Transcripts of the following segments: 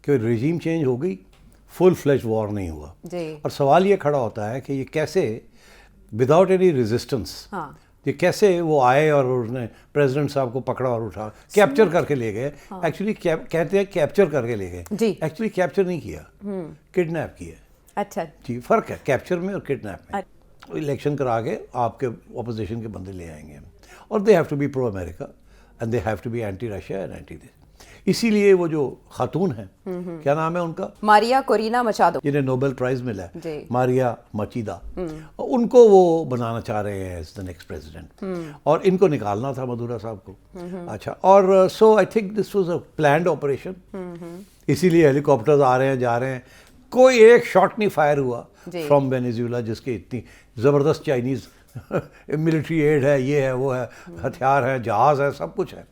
کہ regime change ہو گئی, فل flash وار نہیں ہوا. اور سوال یہ کھڑا ہوتا ہے کہ یہ کیسے وداؤٹ اینی ریزسٹنس یہ کیسے وہ آئے اور اس نے پریزیڈنٹ صاحب کو پکڑا اور اٹھا کیپچر کر کے لے گئے. ایکچولی کہتے ہیں کیپچر کر کے لے گئے, ایکچولی کیپچر نہیں کیا, کڈنیپ کیا. اچھا جی, فرق ہے کیپچر میں اور کڈنیپ میں. الیکشن کرا کے آپ کے اپوزیشن کے بندے لے آئیں گے, اور they have to be pro America and they have to be anti Russia and anti this. اسی لیے وہ جو خاتون ہیں, کیا نام ہے ان کا, ماریا کورینا مچادو, جنہیں نوبل پرائز ملا ہے, ماریا مچیدا, ان کو وہ بنانا چاہ رہے ہیں ایز دا نیکسٹ پریزیڈنٹ, اور ان کو نکالنا تھا مدورا صاحب کو. اچھا, اور so I think this was a planned operation. اسی لیے ہیلی کاپٹرز آ رہے ہیں جا رہے ہیں, کوئی ایک شاٹ نہیں فائر ہوا فرام وینیزویلا جس کے اتنی زبردست چائنیز ملٹری ایڈ ہے, یہ ہے وہ ہے, ہتھیار ہے, جہاز ہے, سب کچھ ہے.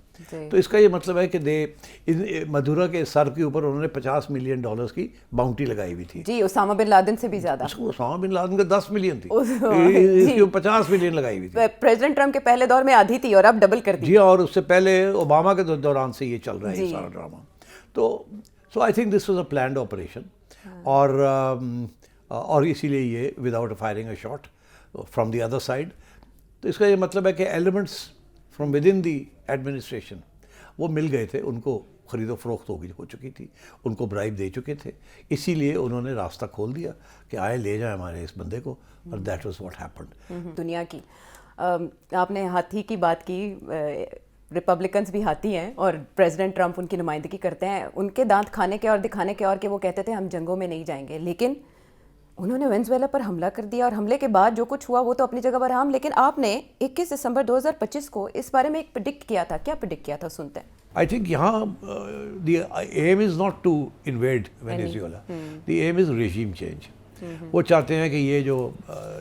تو اس کا یہ مطلب ہے کہ مدورا کے سر کے اوپر انہوں نے $50 ملین کی باؤنٹی لگائی ہوئی تھی. جی, اسامہ بن لادن سے بھی زیادہ. اسامہ بن لادن کا 10 ملین تھی, اس کی 50 ملین لگائی ہوئی تھی. پریزیڈنٹ ٹرمپ کے پہلے دور میں آدھی تھی اور اب ڈبل کر دی. جی, اور اس سے پہلے اوباما کے دوران سے یہ چل رہا ہے یہ سارا ڈرامہ. تو so I think this was a planned operation, اور اسی لیے یہ without firing a shot from the other side. تو اس کا یہ مطلب ہے کہ elements from within the administration وہ مل گئے تھے, ان کو خرید و فروخت ہو چکی تھی, ان کو برائب دے چکے تھے, اسی لیے انہوں نے راستہ کھول دیا کہ آئے لے جائیں ہمارے اس بندے کو, اور دیٹ واز واٹ ہیپنڈ. دنیا کی آپ نے ہاتھی کی بات کی, ریپبلکنس بھی ہاتھی ہیں اور پریزیڈنٹ ٹرمپ ان کی نمائندگی کرتے ہیں. ان کے دانت کھانے کے اور دکھانے کے اور کہ وہ کہتے تھے ہم جنگوں میں نہیں جائیں گے, لیکن انہوں نے وینزویلا پر حملہ کر دیا, اور حملے کے بعد جو کچھ ہوا وہ تو اپنی جگہ پر اہم. لیکن آپ نے 21 دسمبر 2025 کو اس بارے میں ایک پریڈکٹ کیا تھا, کیا پریڈکٹ کیا تھا, سنتے ہیں. I think یہاں the aim is not to invade Venezuela, the aim is regime change. وہ چاہتے ہیں کہ یہ جو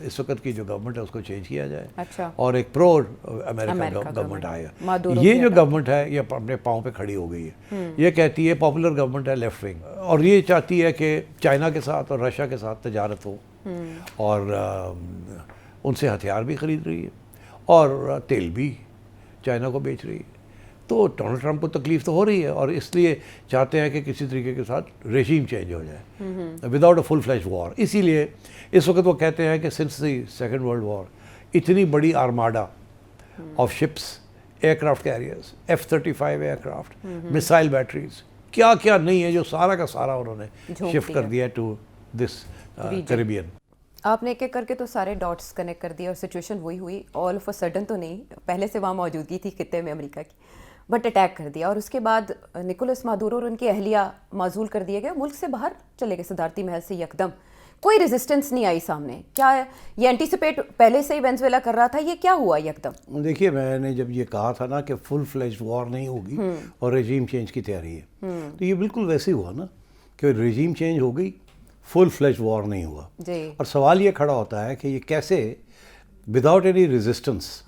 اس وقت کی جو گورنمنٹ ہے اس کو چینج کیا جائے, اور ایک پرو امریکہ گورنمنٹ آئے. یہ جو گورنمنٹ ہے یہ اپنے پاؤں پہ کھڑی ہو گئی ہے, یہ کہتی ہے پاپولر گورنمنٹ ہے لیفٹ ونگ, اور یہ چاہتی ہے کہ چائنا کے ساتھ اور رشیا کے ساتھ تجارت ہو, اور ان سے ہتھیار بھی خرید رہی ہے اور تیل بھی چائنا کو بیچ رہی ہے. تو ڈونلڈ ٹرمپ کو تکلیف تو ہو رہی ہے, اور اس لیے چاہتے ہیں کہ کسی طریقے کے ساتھ ریجیم چینج ہو جائے وداؤٹ اے فل فلیش وار. اسی لیے اس وقت وہ کہتے ہیں کہ since the second world war اتنی بڑی armada of ships, aircraft carriers, F-35 aircraft, missile batteries, کیا کیا نہیں ہے, جو سارا کا سارا انہوں نے شفٹ کر دیا ٹو دس کیریبین. آپ نے ایک ایک کر کے تو سارے ڈاٹس کنیکٹ کر دیے, اور سچویشن وہی ہوئی. آل آف اے سڈن تو نہیں, پہلے سے وہاں موجودگی تھی خطے میں امریکہ کی, بٹ اٹیک کر دیا, اور اس کے بعد نکولس مادورو اور ان کی اہلیہ معزول کر دیے گئے, ملک سے باہر چلے گئے صدارتی محل سے یکدم. کوئی ریزسٹنس نہیں آئی سامنے. کیا یہ اینٹیسپیٹ پہلے سے ہی وینزویلا کر رہا تھا, یہ کیا ہوا یکدم؟ دیکھیے, میں نے جب یہ کہا تھا نا کہ فل فلیش وار نہیں ہوگی اور ریجیم چینج کی تیاری ہے, تو یہ بالکل ویسے ہی ہوا نا کہ ریجیم چینج ہو گئی, فل فلیش وار نہیں ہوا. اور سوال یہ کھڑا ہوتا ہے کہ یہ کیسے وداؤٹ اینی ریزسٹنس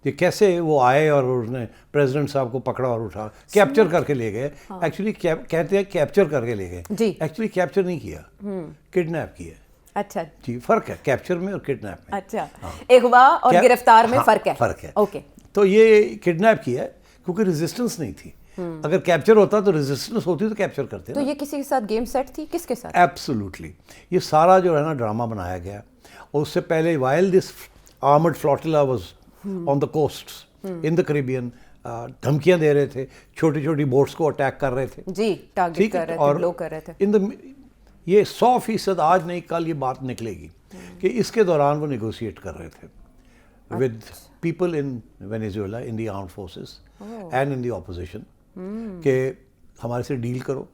یہ کیسے وہ آئے اور اس نے پریزیڈنٹ صاحب کو پکڑا اور اٹھا کیپچر کر کے لے گئے. ایکچولی کہتے ہیں کیپچر کر کے لے گئے, ایکچولی کیپچر نہیں کیا, کڈنیپ کیا. اچھا جی, فرق ہے کیپچر میں اور کڈنیپ میں. اچھا, اغوا اور گرفتار میں فرق ہے. فرق ہے. اوکے, تو یہ کڈنیپ کیا ہے کیونکہ ریزسٹنس نہیں تھی. اگر کیپچر ہوتا تو ریزسٹنس ہوتی تو کیپچر کرتے. تو یہ کسی کے ساتھ گیم سیٹ تھی, کس کے ساتھ؟ ایبسولوٹلی. یہ سارا جو ہے نا ڈرامہ بنایا گیا, اور اس سے پہلے while this armed flotilla was on the costs in the Caribbean, دھمکیاں دے رہے تھے, چھوٹی چھوٹی بوٹس کو اٹیک کر رہے تھے. جی, ٹارگٹ کر رہے تھے, بلو کر رہے تھے. یہ 100% آج نہیں کل یہ بات نکلے گی کہ اس کے دوران وہ نیگوشیٹ کر رہے تھے with people in Venezuela, in the armed forces and in the opposition, کہ ہمارے سے ڈیل کرو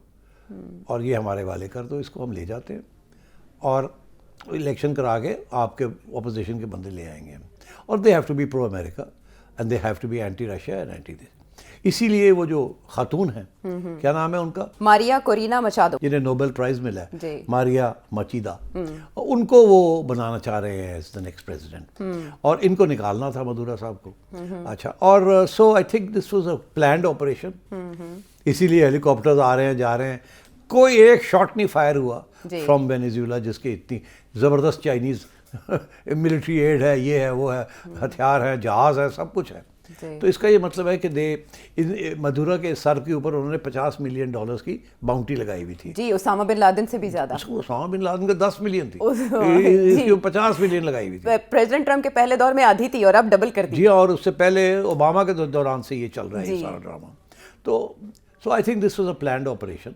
اور یہ ہمارے والے کر دو, اس کو ہم لے جاتے ہیں اور الیکشن کرا کے آپ کے اپوزیشن کے بندے لے آئیں گے, اور they have to be pro America and they have to be anti Russia and anti this. اسی لیے وہ جو خاتون ہیں, کیا نام ہے ان کا, ماریا کورینا مچادو, جنہیں نوبل پرائز ملا ہے, ماریا مچیدا, ان کو وہ بنانا چاہ رہے ہیں ایز دا نیکسٹ پریزیڈنٹ, اور ان کو نکالنا تھا مدورا صاحب کو. اچھا, اور so I think this was a planned operation. اسی لیے ہیلی کاپٹرز آ رہے ہیں جا رہے ہیں, کوئی ایک شاٹ نہیں فائر ہوا فرام وینیزویلا جس کے اتنی زبردست چائنیز ملٹری ایڈ ہے, یہ ہے وہ ہے, ہتھیار ہے, جہاز ہے, سب کچھ ہے. تو اس کا یہ مطلب ہے کہ مدورا کے سر کے اوپر انہوں نے $50 ملین کی باؤنٹی لگائی ہوئی تھی. جی اسامہ بن لادن سے بھی زیادہ. اسامہ بن لادن کا 10 ملین تھی, اس کی 50 ملین لگائی ہوئی تھی. پریزیڈنٹ ٹرمپ کے پہلے دور میں آدھی تھی اور اب ڈبل کر دی. جی, اور اس سے پہلے اوباما کے دوران سے یہ چل رہا ہے یہ سارا ڈرامہ. تو so I think this was a planned operation,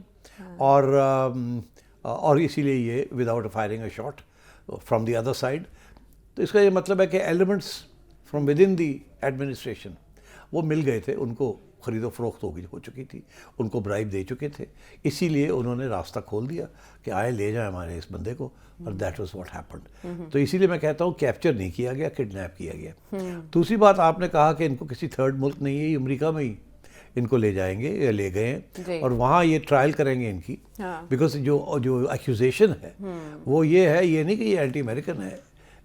اور اسی لیے یہ without firing a shot from the other side. تو اس کا یہ مطلب ہے کہ elements from within the administration وہ مل گئے تھے, ان کو خرید و فروخت ہو چکی تھی, ان کو برائب دے چکے تھے, اسی لیے انہوں نے راستہ کھول دیا کہ آئے لے جائیں ہمارے اس بندے کو, اور دیٹ واز واٹ ہیپنڈ. تو اسی لیے میں کہتا ہوں کیپچر نہیں کیا گیا, کڈنیپ کیا گیا. دوسری بات آپ نے کہا کہ ان کو کسی تھرڈ ملک نہیں ہے, یہ امریکہ میں ہی ان کو لے جائیں گے یا لے گئے ہیں, اور وہاں یہ ٹرائل کریں گے ان کی, بیکاز جو ایکیوزیشن ہے وہ یہ ہے, یہ نہیں کہ یہ اینٹی امریکن ہے.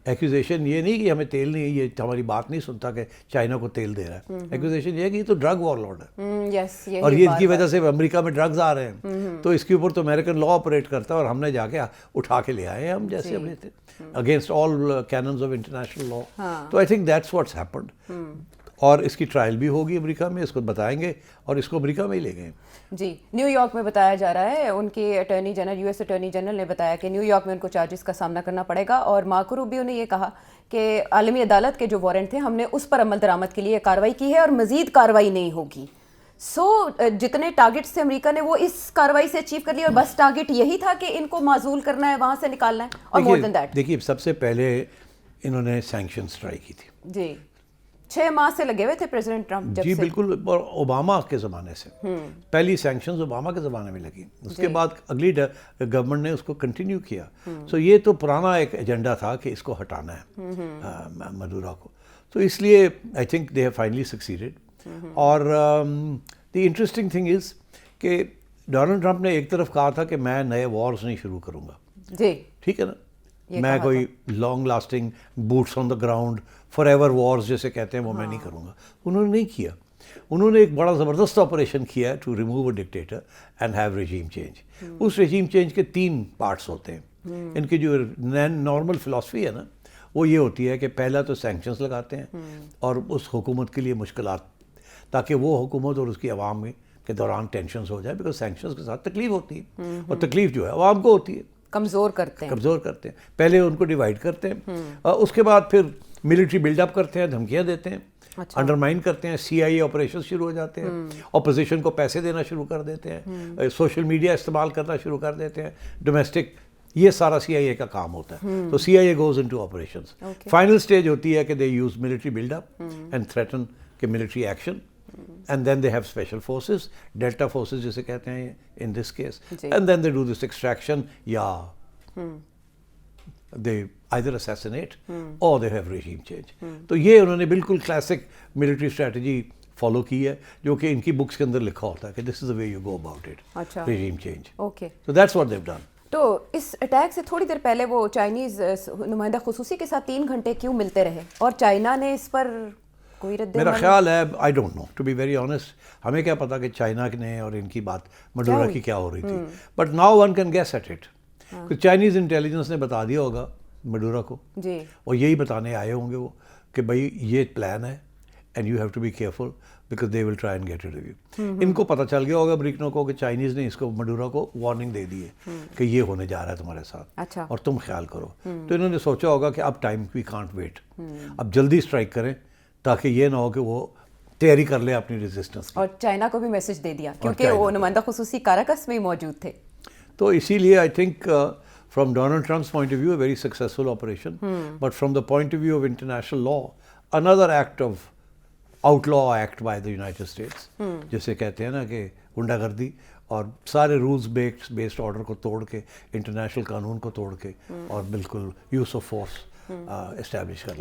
ایکوزیشن یہ نہیں کہ ہمیں تیل نہیں, یہ ہماری بات نہیں سنتا کہ چائنا کو تیل دے رہا ہے. ایکوزیشن یہ ہے کہ یہ تو ڈرگ وار لارڈ ہے, اور یہ اس کی وجہ سے امریکہ میں ڈرگز آ رہے ہیں, تو اس کے اوپر تو امریکن لا آپریٹ کرتا ہے, اور ہم نے جا کے اٹھا کے لے آئے ہیں ہم, جیسے ہم نے تھے against all canons of international law. تو I think that's what's happened, اور اس کی ٹرائل بھی ہوگی امریکہ میں, اس کو بتائیں گے, اور اس کو امریکہ میں ہی لے گئے. جی, نیو یارک میں بتایا جا رہا ہے, ان کے attorney general, U S attorney general نے بتایا کہ نیو یارک میں ان کو چارجز کا سامنا کرنا پڑے گا, اور مارکو روبیو نے یہ کہا کہ عالمی عدالت کے جو وارنٹ تھے ہم نے اس پر عمل درآمد کے لیے کارروائی کی ہے اور مزید کارروائی نہیں ہوگی. سو جتنے ٹارگیٹس تھے امریکہ نے وہ اس کارروائی سے اچیو کر لی, اور بس ٹارگیٹ یہی تھا کہ ان کو معزول کرنا ہے, وہاں سے نکالنا ہے, اور مور دین دیٹ. دیکھیے سب سے پہلے انہوں نے سینکشنز ٹرائی کی تھی. جی 6 ماہ سے لگے ہوئے تھے پریزیڈنٹ ٹرمپ جب سے. جی بالکل, اور اوباما کے زمانے سے پہلی سینکشنز اوباما کے زمانے میں لگی, اس کے بعد اگلی گورنمنٹ نے اس کو کنٹینیو کیا. سو یہ تو پرانا ایک ایجنڈا تھا کہ اس کو ہٹانا ہے مدورا کو, تو اس لیے I think they have finally succeeded. اور دی انٹرسٹنگ تھنگ از کہ ڈونلڈ ٹرمپ نے ایک طرف کہا تھا کہ میں نئے وارز نہیں شروع کروں گا. جی ٹھیک ہے نا, میں کوئی long lasting boots on the ground forever wars جیسے کہتے ہیں وہ میں نہیں کروں گا. انہوں نے نہیں کیا, انہوں نے ایک بڑا زبردست آپریشن کیا to remove a dictator and have regime change. اس ریجیم چینج کے 3 پارٹس ہوتے ہیں. ان کی جو نارمل فلاسفی ہے نا وہ یہ ہوتی ہے کہ پہلا تو سینکشنز لگاتے ہیں, اور اس حکومت کے لیے مشکلات, تاکہ وہ حکومت اور اس کی عوام میں کے دوران ٹینشنز ہو جائے, بیکاز سینکشنز کے ساتھ تکلیف ہوتی ہے, اور تکلیف جو ہے عوام کو ہوتی ہے, کمزور کرتے ہیں. پہلے ان کو ڈیوائڈ کرتے ہیں, اس کے بعد پھر ملٹری بلڈ اپ کرتے ہیں, دھمکیاں دیتے ہیں, انڈرمائن کرتے ہیں, CIA آپریشن شروع ہو جاتے ہیں, اپوزیشن کو پیسے دینا شروع کر دیتے ہیں, سوشل میڈیا استعمال کرنا شروع کر دیتے ہیں, ڈومیسٹک, یہ سارا CIA کا کام ہوتا ہے. تو CIA goes into operations. Final stage ہوتی ہے کہ they use military build up and threaten کہ military action, and then they have special forces, Delta forces جسے کہتے ہیں in this case, and then they do this extraction, they either assassinate or they have regime change. تو یہ انہوں نے بالکل classic military strategy follow کی ہے, جو کہ ان کی بکس کے اندر لکھا ہوتا ہے کہ this is the way you go about it, regime change. Okay. So that's what they've done. تو اس اٹیک سے تھوڑی دیر پہلے وہ چائنیز نمائندہ خصوصی کے ساتھ 3 گھنٹے کیوں ملتے رہے, اور چائنا نے اس پر کوئی رد میرا خیال ہے, I don't know to be very honest, ہمیں کیا پتا کہ چائنا نے اور ان کی بات مڈورا کی کیا ہو رہی تھی, but now one can guess at it. Chinese intelligence نے بتا دیا ہوگا مڈورا کو, اور یہی بتانے آئے ہوں گے وہ کہ بھائی یہ پلان ہے and you have to be careful because they will try and get it review. ان کو پتہ چل گیا ہوگا امریکنوں کو کہ چائنیز نے اس کو مڈورا کو وارننگ دے دی ہے کہ یہ ہونے جا رہا ہے تمہارے ساتھ, اور تم خیال کرو. تو انہوں نے سوچا ہوگا کہ اب ٹائم وی کانٹ ویٹ, اب جلدی اسٹرائک کریں تاکہ یہ نہ ہو کہ وہ تیاری کر لیں اپنی ریزسٹنس. اور چائنا کو بھی میسج دے دیا کیونکہ وہ نمائندہ خصوصی کاراکس میں موجود تھے. تو اسی لیے I think from Donald Trump's point of view a very successful operation, but from the point of view of international law another act of outlaw act by the United States, جسے کہتے ہیں نا کہ غنڈہ گردی, اور سارے رولز بیسڈ آرڈر کو توڑ کے, انٹرنیشنل قانون کو توڑ کے, اور بالکل یوز آف فورس اسٹیبلش کر